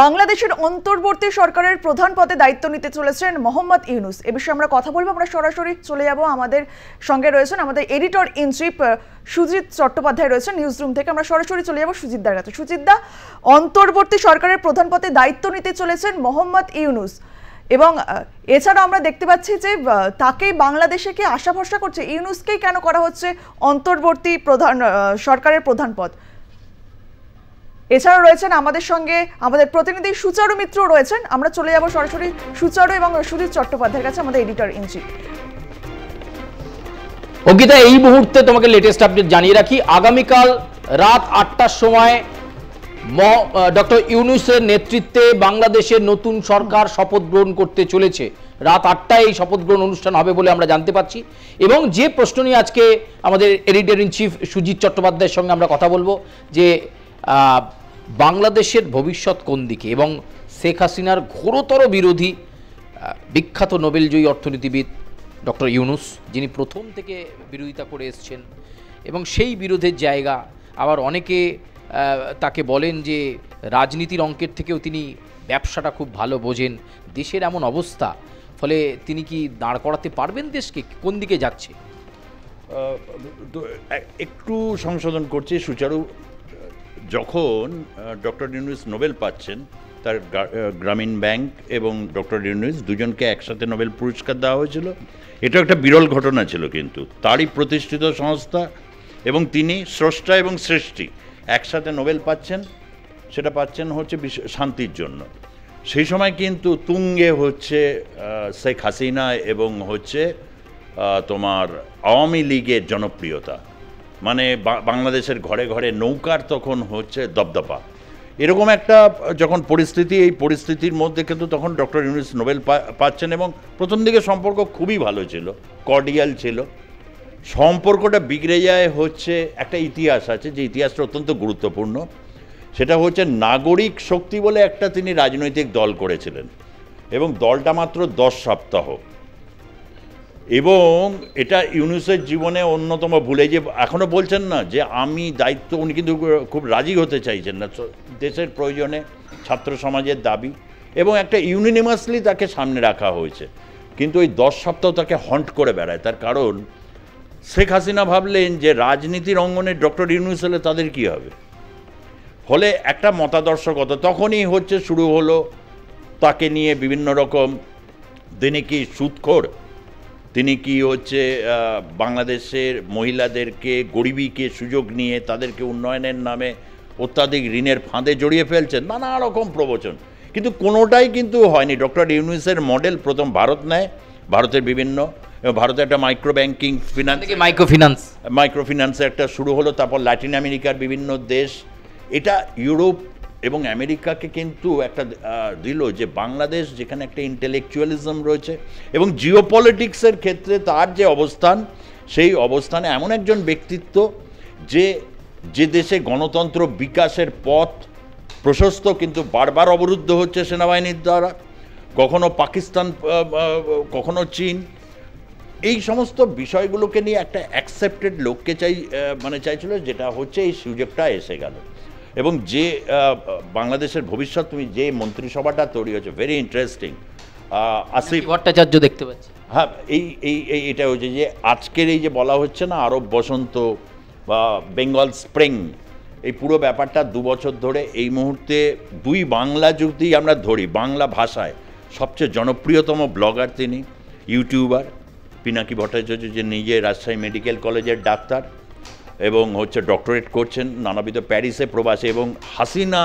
বাংলাদেশের অন্তর্বর্তী সরকারের প্রধান পদে দায়িত্ব নিতে চলেছেন মোহাম্মদ ইউনূস। এ বিষয়ে আমরা কথা বলবো। আমরা সরাসরি চলে যাব, আমাদের সঙ্গে রয়েছেন আমাদের editor in chief Sujit Chattopadhyay রয়েছেন নিউজ রুম থেকে। আমরা সরাসরি চলে যাব সুজিতদার কাছে। সুজিতদা, অন্তর্বর্তী সরকারের প্রধান পদে দায়িত্ব নিতে চলেছেন মোহাম্মদ ইউনূস এবং এছাড়া আমরা দেখতে পাচ্ছি যে তাকেই বাংলাদেশে কি আশা ভরসা করছে, ইউনূসকেই কেন করা হচ্ছে অন্তর্বর্তী সরকারের প্রধান পদ। এছাড়াও রয়েছেন আমাদের সঙ্গে আমাদের প্রতিনিধি সুচারু মিত্র রয়েছেন। আমরা চলে যাব সরাসরি সুচারু এবং সুজিত চট্টোপাধ্যায়ের কাছে, আমাদের এডিটর ইন চিফ। অঙ্কিতা, এই মুহূর্তে তোমাকে লেটেস্ট আপডেট জানিয়ে রাখি, আগামীকাল রাত ৮টার সময় ডক্টর ইউনূসের নেতৃত্বে বাংলাদেশের নতুন সরকার শপথ গ্রহণ করতে চলেছে। রাত ৮টায় এই শপথ গ্রহণ অনুষ্ঠান হবে বলে আমরা জানতে পাচ্ছি। এবং যে প্রশ্ন নিয়ে আজকে আমাদের এডিটর ইন চিফ সুজিত চট্টোপাধ্যায়ের সঙ্গে আমরা কথা বলবো যে বাংলাদেশের ভবিষ্যৎ কোন দিকে, এবং শেখ হাসিনার ঘোরতর বিরোধী বিখ্যাত নোবেলজয়ী অর্থনীতিবিদ ডক্টর ইউনূস, যিনি প্রথম থেকে বিরোধিতা করে এসছেন, এবং সেই বিরোধের জায়গা আবার অনেকে তাকে বলেন যে রাজনীতির অঙ্কের থেকেও তিনি ব্যবসাটা খুব ভালো বোঝেন। দেশের এমন অবস্থা, ফলে তিনি কি দাঁড় করাতে পারবেন দেশকে, কোন দিকে যাচ্ছে? একটু সংশোধন করছি সুচারু, যখন ডক্টর ইউনূস নোবেল পাচ্ছেন, তার গ্রামীণ ব্যাংক এবং ডক্টর ইউনূস দুজনকে একসাথে নোবেল পুরস্কার দেওয়া হয়েছিল। এটা একটা বিরল ঘটনা ছিল, কিন্তু তারই প্রতিষ্ঠিত সংস্থা এবং তিনি স্রষ্টা এবং সৃষ্টি একসাথে নোবেল পাচ্ছেন, সেটা পাচ্ছেন হচ্ছে শান্তির জন্য। সেই সময় কিন্তু তুঙ্গে হচ্ছে শেখ হাসিনা এবং হচ্ছে তোমার আওয়ামী লীগের জনপ্রিয়তা, মানে বাংলাদেশের ঘরে ঘরে নৌকার তখন হচ্ছে দপদপা, এরকম একটা যখন পরিস্থিতি, এই পরিস্থিতির মধ্যে কিন্তু তখন ডক্টর ইউনূস নোবেল পাচ্ছেন। এবং প্রথম দিকে সম্পর্ক খুবই ভালো ছিল, কর্ডিয়াল ছিল। সম্পর্কটা বিগড়ে যায় হচ্ছে একটা ইতিহাস আছে, যে ইতিহাসটা অত্যন্ত গুরুত্বপূর্ণ। সেটা হচ্ছে নাগরিক শক্তি বলে একটা তিনি রাজনৈতিক দল করেছিলেন, এবং দলটা মাত্র 10 সপ্তাহ। এবং এটা ইউনূসের জীবনে অন্যতম ভুলে, যে এখনও বলছেন না যে আমি দায়িত্ব, উনি কিন্তু খুব রাজি হতে চাইছেন না, দেশের প্রয়োজনে, ছাত্র সমাজের দাবি, এবং একটা ইউনিনিমাসলি তাকে সামনে রাখা হয়েছে। কিন্তু ওই 10 সপ্তাহ তাকে হন্ট করে বেড়ায়। তার কারণ শেখ হাসিনা ভাবলেন যে রাজনীতির অঙ্গনে ডক্টর ইউনূস হলে তাদের কী হবে। ফলে একটা মতাদর্শকতা তখনই হচ্ছে শুরু হলো, তাকে নিয়ে বিভিন্ন রকম, তিনি কি সুদখোর, তিনি কি হচ্ছে বাংলাদেশের মহিলাদেরকে, গরিবীকে সুযোগ নিয়ে তাদেরকে উন্নয়নের নামে অত্যাধিক ঋণের ফাঁদে জড়িয়ে ফেলছেন, নানা রকম প্রবচন। কিন্তু কোনোটাই কিন্তু হয়নি। ডক্টর ইউনূসের মডেল প্রথম ভারত নেয়, ভারতের বিভিন্ন, ভারতে একটা মাইক্রো ব্যাংকিং মাইক্রোফিন্যান্সে একটা শুরু হলো, তারপর ল্যাটিন আমেরিকার বিভিন্ন দেশ, এটা ইউরোপ এবং আমেরিকাকে কিন্তু একটা দিল যে বাংলাদেশ যেখানে একটা ইন্টেলেকচুয়ালিজম রয়েছে, এবং জিওপলিটিক্সের ক্ষেত্রে তার যে অবস্থান, সেই অবস্থানে এমন একজন ব্যক্তিত্ব যে দেশে গণতন্ত্র বিকাশের পথ প্রশস্ত, কিন্তু বারবার অবরুদ্ধ হচ্ছে সেনাবাহিনীর দ্বারা, কখনো পাকিস্তান, কখনো চীন, এই সমস্ত বিষয়গুলোকে নিয়ে একটা অ্যাকসেপ্টেড লোককে চাইছিল, যেটা হচ্ছে এই সুযোগটা এসে গেল। এবং যে বাংলাদেশের ভবিষ্যৎ, তুমি যে মন্ত্রিসভাটা তৈরি হয়েছে, ভেরি ইন্টারেস্টিং। আসিফ ভট্টাচার্য দেখতে পাচ্ছি। হ্যাঁ, এটা হচ্ছে যে আজকের এই যে বলা হচ্ছে না আরব বসন্ত বা বেঙ্গল স্প্রিং, এই পুরো ব্যাপারটা 2 বছর ধরে এই মুহূর্তে দুই বাংলা যদি আমরা ধরি, বাংলা ভাষায় সবচেয়ে জনপ্রিয়তম ব্লগার তিনি, ইউটিউবার পিনাকি ভট্টাচার্য, যে নিজে রাজশাহী মেডিকেল কলেজের ডাক্তার এবং হচ্ছে ডক্টরেট করছেন নানাবিধ প্যারিসে প্রবাসে। এবং হাসিনা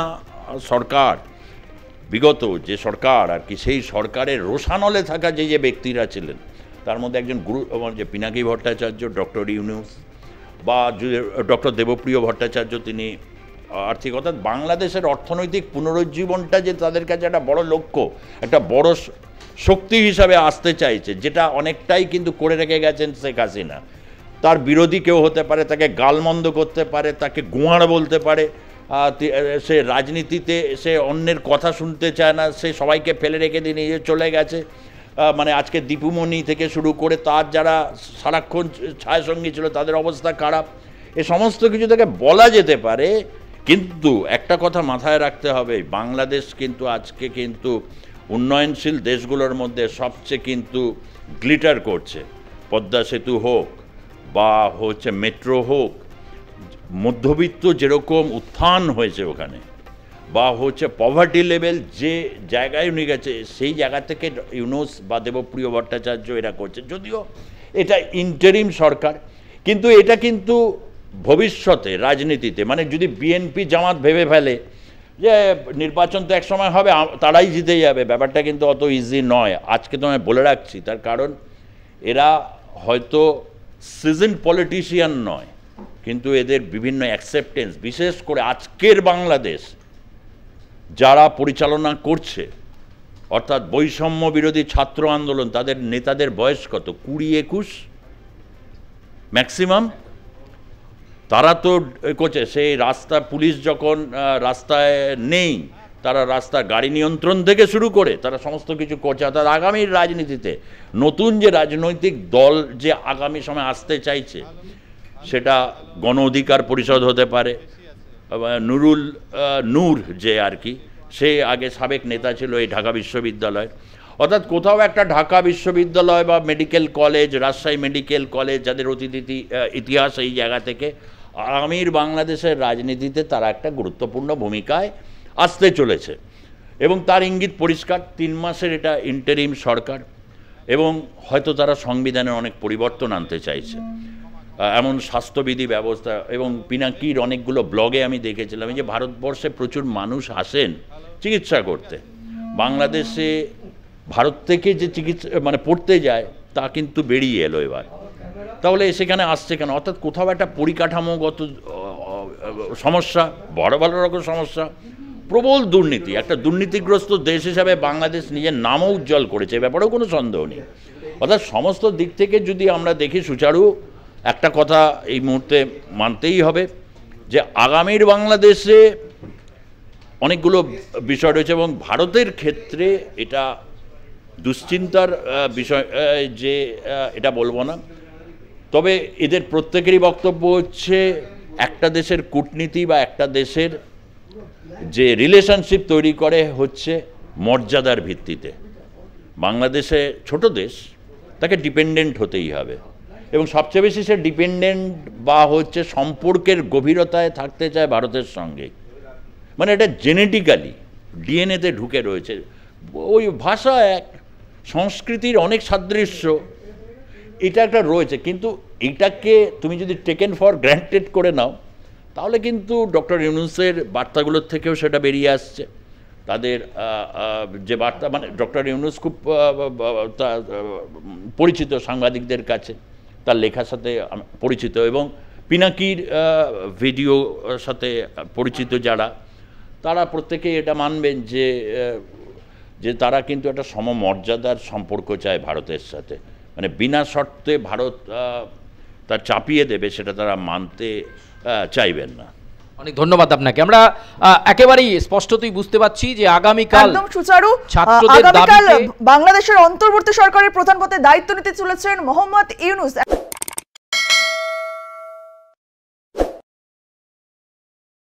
সরকার, বিগত যে সরকার আর কি, সেই সরকারের রোষানলে থাকা যে ব্যক্তিরা ছিলেন, তার মধ্যে একজন যে পিনাকি ভট্টাচার্য, ডক্টর ইউনূস বা ডক্টর দেবপ্রিয় ভট্টাচার্য, তিনি আর্থিক, অর্থাৎ বাংলাদেশের অর্থনৈতিক পুনরুজ্জীবনটা যে তাদের কাছে একটা বড় লক্ষ্য, একটা বড় শক্তি হিসাবে আসতে চাইছে, যেটা অনেকটাই কিন্তু করে রেখে গেছেন শেখ হাসিনা। তার বিরোধী কেউ হতে পারে, তাকে গালমন্দ করতে পারে, তাকে গোঁয়াড় বলতে পারে, সে রাজনীতিতে সে অন্যের কথা শুনতে চায় না, সে সবাইকে ফেলে রেখে দিয়ে নিজে চলে গেছে। মানে আজকে দীপুমণি থেকে শুরু করে তার যারা সারাক্ষণ ছায়াসঙ্গী ছিল, তাদের অবস্থা খারাপ। এ সমস্ত কিছু থেকে বলা যেতে পারে কিন্তু একটা কথা মাথায় রাখতে হবে, বাংলাদেশ কিন্তু আজকে কিন্তু উন্নয়নশীল দেশগুলোর মধ্যে সবচেয়ে কিন্তু গ্লিটার করছে। পদ্মা সেতু হোক বা হচ্ছে মেট্রো হোক, মধ্যবিত্ত যেরকম উত্থান হয়েছে ওখানে, বা হচ্ছে পভার্টি লেভেল যে জায়গায় উনি গেছে সেই জায়গা থেকে ইউনূস বা দেবপ্রিয় ভট্টাচার্য এরা করছে। যদিও এটা ইন্টারিম সরকার, কিন্তু এটা কিন্তু ভবিষ্যতে রাজনীতিতে, মানে যদি বিএনপি জামাত ভেবে ফেলে যে নির্বাচন তো একসময় হবে, তারাই জিতে যাবে, ব্যাপারটা কিন্তু অত ইজি নয়। আজকে তো আমি বলে রাখছি, তার কারণ এরা হয়তো সিজন পলিটিশিয়ান নয়, কিন্তু এদের বিভিন্ন অ্যাকসেপ্টেন্স, বিশেষ করে আজকের বাংলাদেশ যারা পরিচালনা করছে, অর্থাৎ বৈষম্য বিরোধী ছাত্র আন্দোলন, তাদের নেতাদের বয়স কত? 20-21 ম্যাক্সিমাম। তারা তো করছে, সেই রাস্তা পুলিশ যখন রাস্তায় নেই, তারা রাস্তা গাড়ি নিয়ন্ত্রণ থেকে শুরু করে তারা সমস্ত কিছু করছে। অর্থাৎ আগামীর রাজনীতিতে নতুন যে রাজনৈতিক দল যে আগামী সময় আসতে চাইছে, সেটা গণ অধিকার পরিষদ হতে পারে, নূর যে আর কি, সে আগে সাবেক নেতা ছিল এই ঢাকা বিশ্ববিদ্যালয়। অর্থাৎ কোথাও একটা ঢাকা বিশ্ববিদ্যালয় বা medical college, Rajshahi medical college, যাদের অতীত ইতিহাস এই জায়গা থেকে আগামীর বাংলাদেশের রাজনীতিতে তারা একটা গুরুত্বপূর্ণ ভূমিকায় আসতে চলেছে। এবং তার ইঙ্গিত পরিষ্কার, 3 মাসের এটা ইন্টারিম সরকার, এবং হয়তো তারা সংবিধানের অনেক পরিবর্তন আনতে চাইছে, এমন স্বাস্থ্যবিধি ব্যবস্থা। এবং পিনাকির অনেকগুলো ব্লগে আমি দেখেছিলাম যে ভারতবর্ষে প্রচুর মানুষ আসেন চিকিৎসা করতে, বাংলাদেশে ভারত থেকে যে চিকিৎসা মানে পড়তে যায় তা কিন্তু বেরিয়ে এলো এবার। তাহলে সেখানে আসছে কেন? অর্থাৎ কোথাও একটা পরিকাঠামোগত সমস্যা, বড় বড় রকম সমস্যা, প্রবল দুর্নীতি। একটা দুর্নীতিগ্রস্ত দেশ হিসাবে বাংলাদেশ নিজের নামও উজ্জ্বল করেছে, এ ব্যাপারেও কোনো সন্দেহ নেই। অর্থাৎ সমস্ত দিক থেকে যদি আমরা দেখি সুচারু, একটা কথা এই মুহূর্তে মানতেই হবে যে আগামীর বাংলাদেশে অনেকগুলো বিষয় রয়েছে, এবং ভারতের ক্ষেত্রে এটা দুশ্চিন্তার বিষয় যে এটা বলবো না। তবে এদের প্রত্যেকেরই বক্তব্য হচ্ছে একটা দেশের কূটনীতি বা একটা দেশের যে রিলেশনশিপ তৈরি করে হচ্ছে মর্যাদার ভিত্তিতে। বাংলাদেশে ছোট দেশ, তাকে ডিপেন্ডেন্ট হতেই হবে, এবং সবচেয়ে বেশি সে ডিপেন্ডেন্ট বা হচ্ছে সম্পর্কের গভীরতায় থাকতে চায় ভারতের সঙ্গে। মানে এটা জেনেটিক্যালি ডিএনএতে ঢুকে রয়েছে। ওই ভাষা এক, সংস্কৃতির অনেক সাদৃশ্য এটা একটা রয়েছে, কিন্তু এটাকে তুমি যদি টেকেন ফর গ্র্যান্টেড করে নাও, তাহলে কিন্তু ডক্টর ইউনূসের বার্তাগুলোর থেকেও সেটা বেরিয়ে আসছে। তাদের যে বার্তা, মানে ডক্টর ইউনূস খুব পরিচিত সাংবাদিকদের কাছে, তার লেখার সাথে পরিচিত, এবং পিনাকির ভিডিও সাথে পরিচিত যারা, তারা প্রত্যেকেই এটা মানবেন যে তারা কিন্তু একটা সমমর্যাদার সম্পর্ক চায় ভারতের সাথে। মানে বিনা শর্তে ভারত তার চাপিয়ে দেবে সেটা তারা মানতে চাইবেন না। অনেক ধন্যবাদ আপনাকে। আমরা একেবারেই স্পষ্টতই বুঝতে পারছি যে আগামীকাল একদম সুচারু, ছাত্রদের দাবিতে বাংলাদেশের অন্তর্বর্তী সরকারের প্রধান পদে দায়িত্ব নিতে চলেছেন মোহাম্মদ ইউনূস।